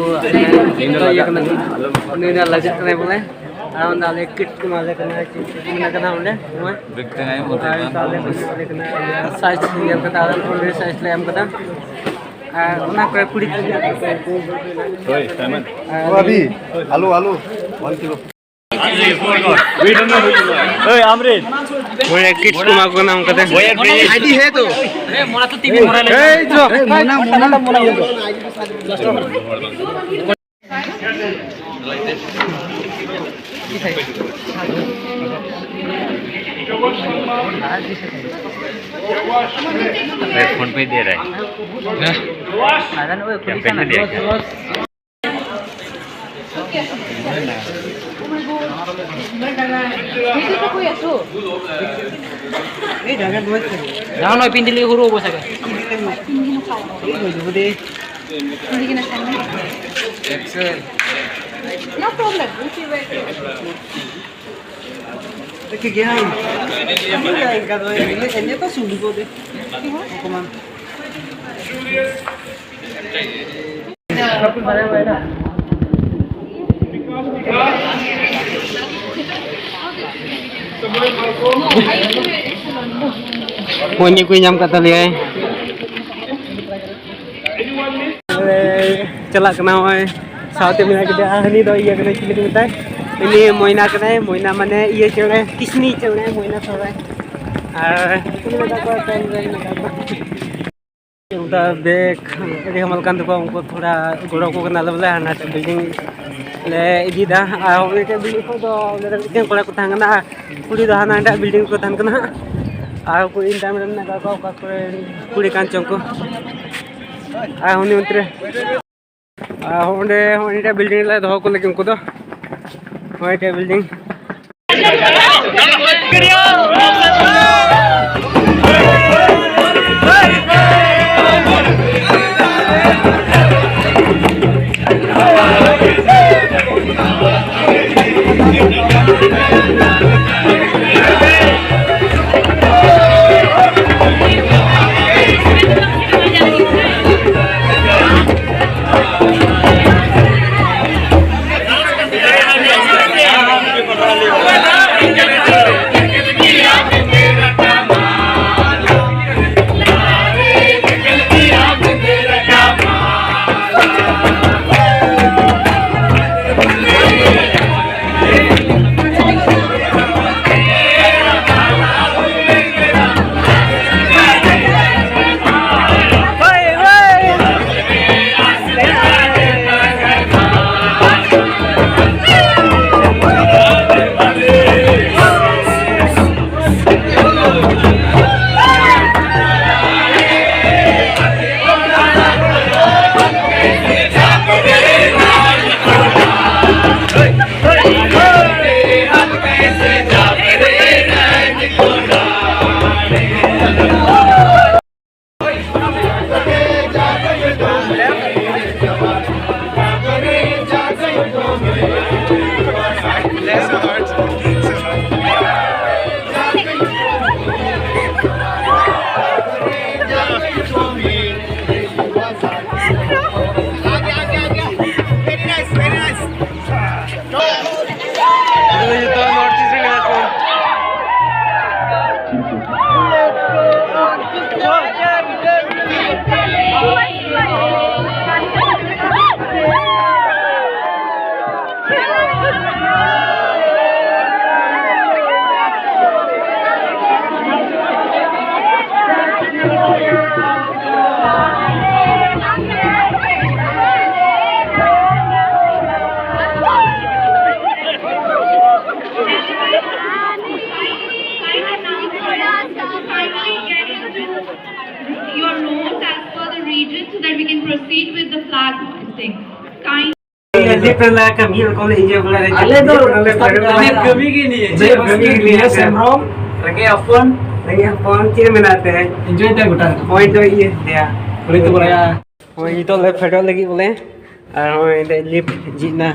itu ya kena ini udah lajak kena boleh awan dale kit ke malah kena kena udah semua Victim aja बोलते हैं dale kena size yang kata already size layam kata una kore puri Oi, Simon. अभी आलू आलू 1 kilo Oi, Amrit. वो kits को माको नाम कहते हैं आईडी है तो अरे मोरा तो टीवी मोरा ले ए जो मोना फोन पे दे रहा है कैंपेन में दिया क्या jangan mau pindah li huru bos agak No problem. We'll see where Punya kunyam kata dia. Celak kena oi. Saute mina kita ahli do iya kena cilik minta. Ini moina kena moina mana iya cewek kisni cewek moina sore. Ini dapat time udah bek ini hamalkan tuh uनको थोड़ा गोड़ों को कना लबले हना building ले इदी दा आउने के building को तो ले कोड़ा को थांगना कुड़ी दा हना डा बिल्डिंग को थांगना को इन टाइम रन का कुड़ी कांचों को होनी उतरे होने बिल्डिंग ला दो को लेकिन को तो होने building your roles as per the region so that we can proceed with the flag hoisting. Kind. Pernah kami kalau ini boleh कभी की नहीं है सेमरोम लगे अपन ciri menate एंजॉय द गुटा point to iya dia boleh itu boleh itu le federal lagi boleh ini lip jina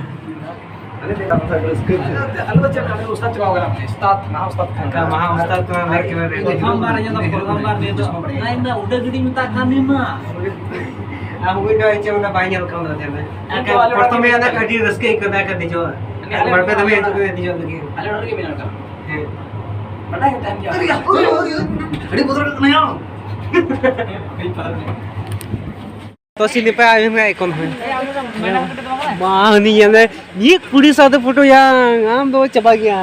अलग जगह में उस्ताद चुका होगा आपने उस्ताद महा ustad tu mereka प्रथम बार ये तो प्रथम बार नहीं तो नहीं ना उधर गिरी में ता खाने में Aku itu aja udah banyak kalau dah sana. Pertama ada kadi rezeki kena kadi jo. Berapa tapi itu kena di jo lagi. Ada orang lagi bilang kan. Eh. Mana yang time jauh? Ada putar kena. तो सीधे पे आए हैं कौन है माँ नहीं है ये कुड़ी साथ फोटो यार आम दो चबा गया